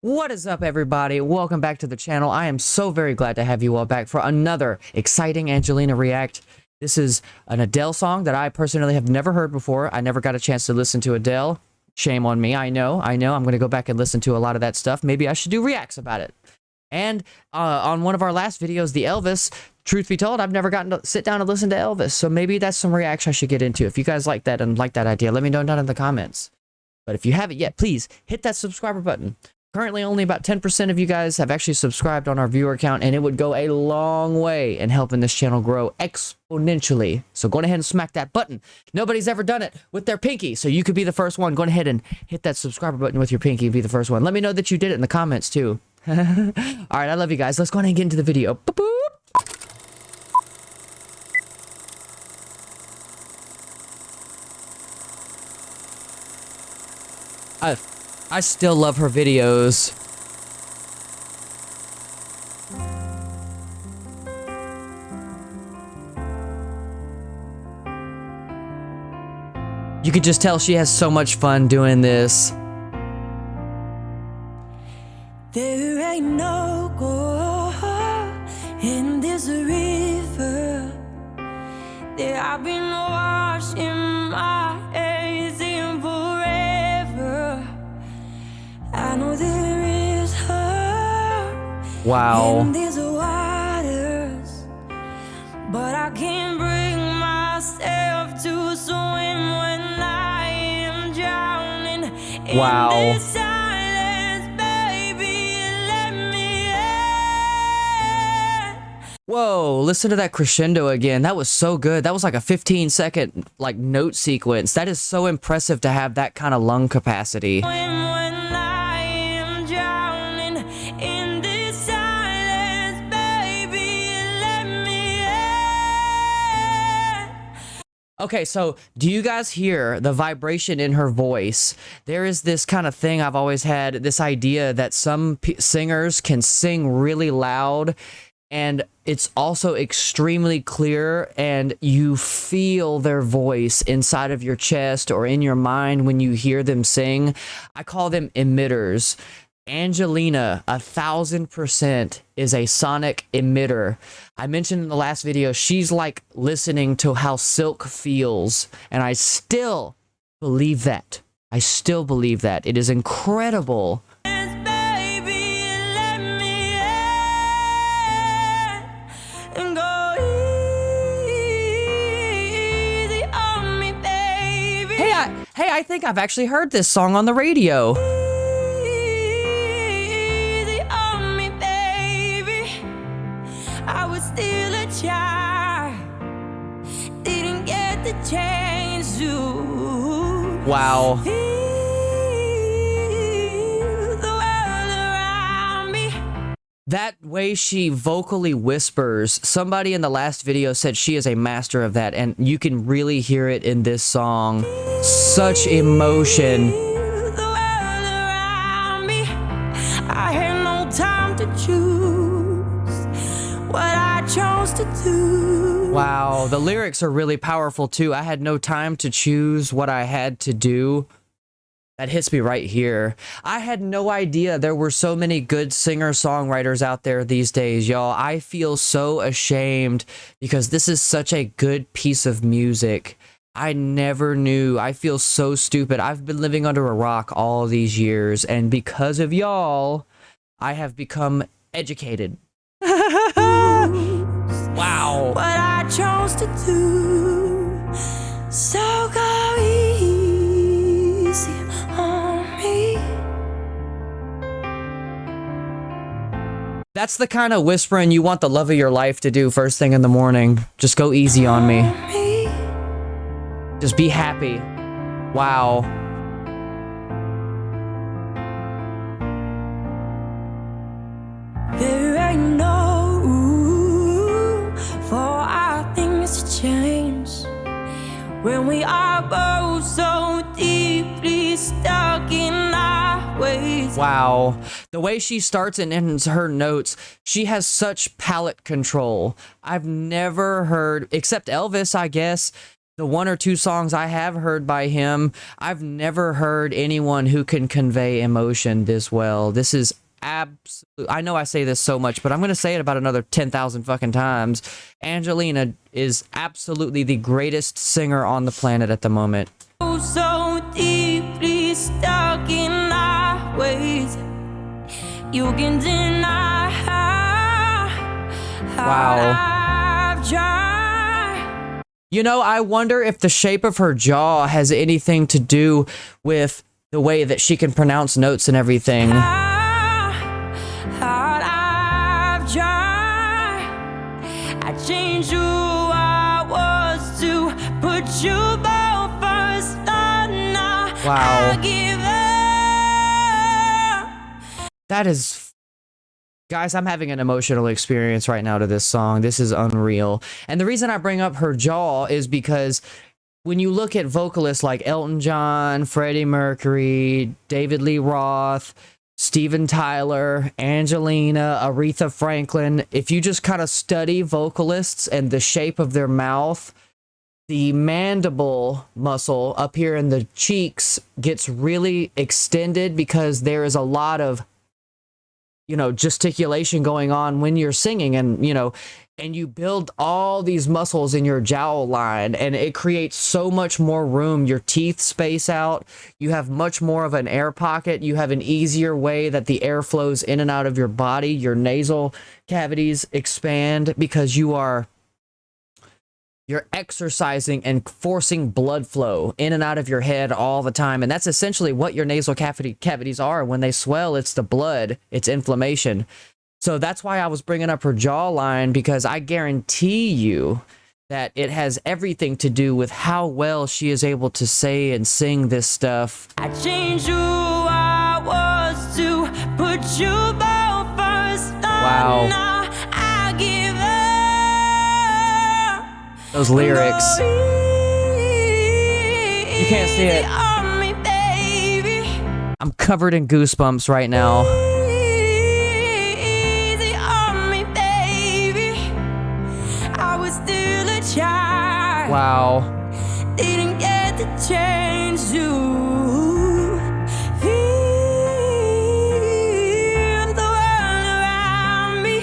What is up, everybody? Welcome back to the channel. I am so very glad to have you all back for another exciting Angelina react. This is an Adele song that I personally have never heard before. I never got a chance to listen to Adele. Shame on me. I know. I'm going to go back and listen to a lot of that stuff. Maybe I should do reacts about it. And on one of our last videos, the Elvis, truth be told, I've never gotten to sit down and listen to Elvis. So maybe that's some reacts I should get into. If you guys like that and like that idea, let me know down in the comments. But if you haven't yet, please hit that subscriber button. Currently, only about 10% of you guys have actually subscribed on our viewer count, and it would go a long way in helping this channel grow exponentially. So go ahead and smack that button. Nobody's ever done it with their pinky, so you could be the first one. Go ahead and hit that subscriber button with your pinky and be the first one. Let me know that you did it in the comments, too. All right, I love you guys. Let's go ahead and get into the video. Boop, boop. I still love her videos. You could just tell she has so much fun doing this. There ain't no gold in this river that I've been washing my hands in forever. I know there is hope in these waters, but I can't bring myself to swim when I am drowning in this silence, baby. Let me in. Whoa, listen to that crescendo again. That was so good. That was like a 15-second like note sequence. That is so impressive to have that kind of lung capacity. Okay, so do you guys hear the vibration in her voice? There is this kind of thing I've always had, this idea that some singers can sing really loud and it's also extremely clear and you feel their voice inside of your chest or in your mind when you hear them sing. I call them emitters. Angelina, 1000% is a sonic emitter. I mentioned in the last video, she's like listening to how silk feels, and I still believe that. I still believe that. It is incredible. Hey, I think I've actually heard this song on the radio. I was still a child, didn't get the chance to wow. feel the world around me. That way she vocally whispers, somebody in the last video said she is a master of that, and you can really hear it in this song. Such emotion. Feel the world around me. I had no time to choose what I chose to do. Wow, the lyrics are really powerful too. I had no time to choose what I had to do. That hits me right here. I had no idea there were so many good singer-songwriters out there these days, y'all. I feel so ashamed because this is such a good piece of music. I never knew. I feel so stupid. I've been living under a rock all these years, and because of y'all, I have become educated. Wow. What I chose to do, so go easy on me. That's the kind of whispering you want the love of your life to do first thing in the morning. Just go easy on me. Just be happy. Wow. There ain't no room for our things to change when we are both so deeply stuck in our ways. Wow. The way she starts and ends her notes, she has such palate control. I've never heard, except Elvis, I guess, the one or two songs I have heard by him, I've never heard anyone who can convey emotion this well. This is absolute. I know I say this so much, but I'm going to say it about another 10,000 fucking times. Angelina is absolutely the greatest singer on the planet at the moment. So deeply stuck in our ways, you can deny how I've tried. You know, I wonder if the shape of her jaw has anything to do with the way that she can pronounce notes and everything. I've tried. I changed who I was to put you both first. Wow. I give up. That is... Guys, I'm having an emotional experience right now to this song. This is unreal. And the reason I bring up her jaw is because when you look at vocalists like Elton John, Freddie Mercury, David Lee Roth, Steven Tyler, Angelina, Aretha Franklin, if you just kind of study vocalists and the shape of their mouth, the mandible muscle up here in the cheeks gets really extended because there is a lot of, you know, gesticulation going on when you're singing, and, you know, and you build all these muscles in your jowl line, and it creates so much more room. Your teeth space out. You have much more of an air pocket. You have an easier way that the air flows in and out of your body. Your nasal cavities expand because you're exercising and forcing blood flow in and out of your head all the time. And that's essentially what your nasal cavities are. When they swell, it's the blood, it's inflammation. So that's why I was bringing up her jawline, because I guarantee you that it has everything to do with how well she is able to say and sing this stuff. I changed who I was to put you both first. Wow. I give up. Those lyrics. You can't see it. I'm covered in goosebumps right now. Easy on me, baby. I was still a child. Wow. Didn't get the chance to feel the world around me.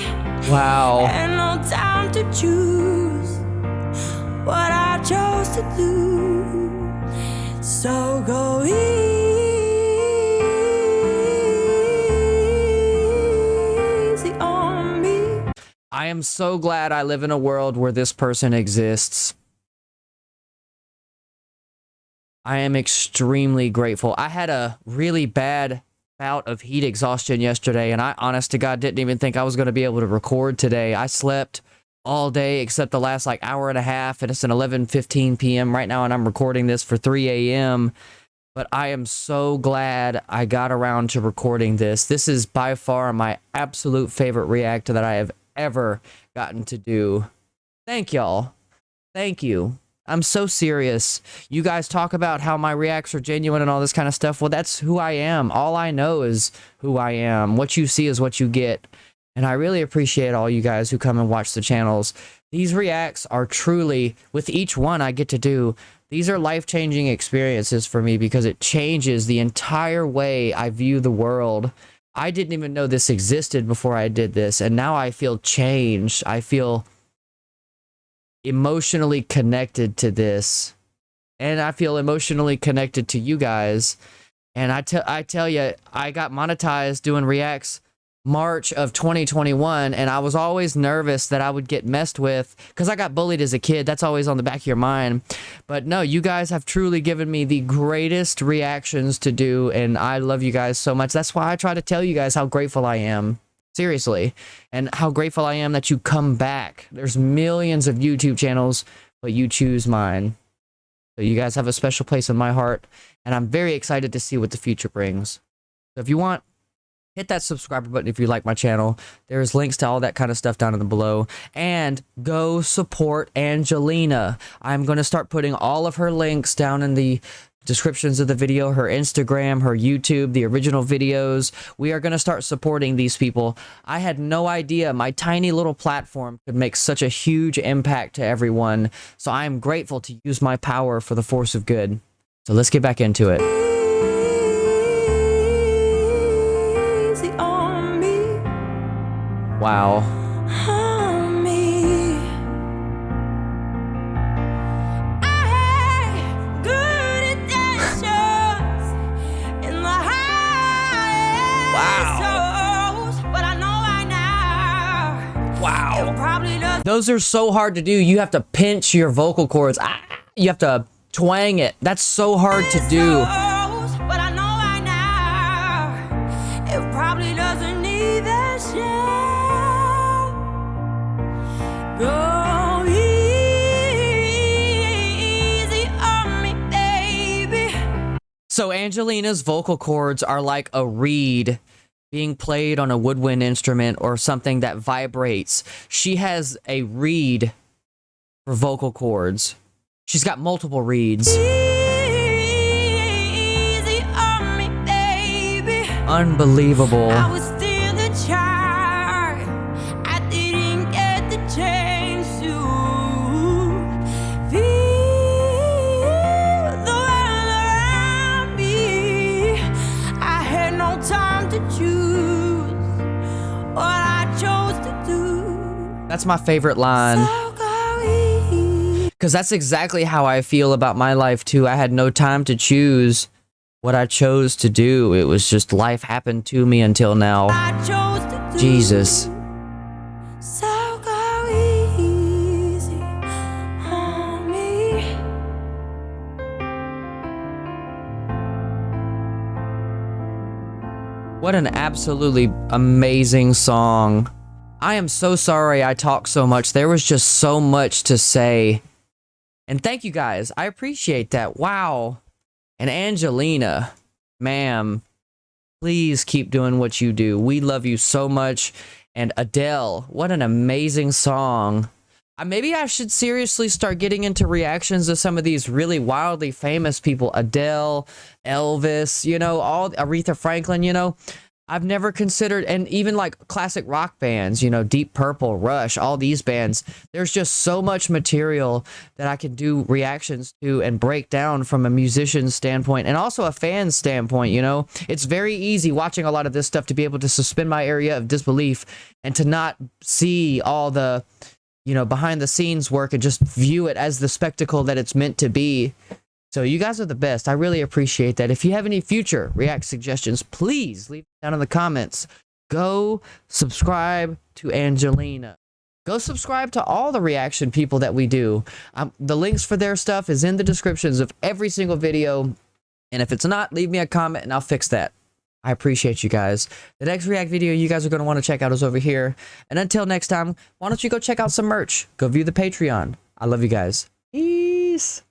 Wow. And no time to choose what I chose to do. So go easy on me. I am so glad I live in a world where this person exists. I am extremely grateful. I had a really bad bout of heat exhaustion yesterday, and I, honest to God, didn't even think I was going to be able to record today. I slept all day except the last like hour and a half, and it's an 11:15 p.m. right now, and I'm recording this for 3 a.m. But I am so glad I got around to recording this. This is by far my absolute favorite react that I have ever gotten to do. Thank y'all. Thank you. I'm so serious. You guys talk about how my reacts are genuine and all this kind of stuff. Well, that's who I am. All I know is who I am. What you see is what you get. And I really appreciate all you guys who come and watch the channels. These reacts are truly, with each one I get to do, these are life-changing experiences for me because it changes the entire way I view the world. I didn't even know this existed before I did this, and now I feel changed. I feel emotionally connected to this, and I feel emotionally connected to you guys. And I tell you, I got monetized doing reacts March of 2021, and I was always nervous that I would get messed with because I got bullied as a kid. That's always on the back of your mind. But no, you guys have truly given me the greatest reactions to do, and I love you guys so much. That's why I try to tell you guys how grateful I am. Seriously. And how grateful I am that you come back. There's millions of YouTube channels, but you choose mine. So you guys have a special place in my heart, and I'm very excited to see what the future brings. So if you want, hit that subscribe button if you like my channel. There's links to all that kind of stuff down in the below. And go support Angelina. I'm going to start putting all of her links down in the descriptions of the video, her Instagram, her YouTube, the original videos. We are going to start supporting these people. I had no idea my tiny little platform could make such a huge impact to everyone. So I am grateful to use my power for the force of good. So let's get back into it. Easy on me, Wow. on me. I had good intentions in the highest hopes, but I know right now Wow. it probably does. Those are so hard to do. You have to pinch your vocal cords. You have to twang it. That's so hard to do. But I know right now it probably doesn't even show. Go easy on me, baby. So Angelina's vocal cords are like a reed being played on a woodwind instrument or something that vibrates. She has a reed for vocal cords. She's got multiple reeds. Easy on me, baby. Unbelievable. I was still the child. I didn't get the chance to feel the world around me. I had no time to choose what I chose to do. That's my favorite line. So go easy. Because that's exactly how I feel about my life too. I had no time to choose what I chose to do. It was just life happened to me until now. I chose to do. Jesus. So go easy on me. What an absolutely amazing song. I am so sorry I talk so much. There was just so much to say. And thank you guys. I appreciate that. Wow. And Angelina, ma'am, please keep doing what you do. We love you so much. And Adele, what an amazing song. Maybe I should seriously start getting into reactions to some of these really wildly famous people. Adele, Elvis, you know, all Aretha Franklin, you know. I've never considered, and even like classic rock bands, you know, Deep Purple, Rush, all these bands. There's just so much material that I can do reactions to and break down from a musician's standpoint and also a fan's standpoint, you know. It's very easy watching a lot of this stuff to be able to suspend my area of disbelief and to not see all the, you know, behind the scenes work and just view it as the spectacle that it's meant to be. So you guys are the best. I really appreciate that. If you have any future react suggestions, please leave them down in the comments. Go subscribe to Angelina. Go subscribe to all the reaction people that we do. The links for their stuff is in the descriptions of every single video. And if it's not, leave me a comment and I'll fix that. I appreciate you guys. The next react video you guys are going to want to check out is over here. And until next time, why don't you go check out some merch? Go view the Patreon. I love you guys. Peace.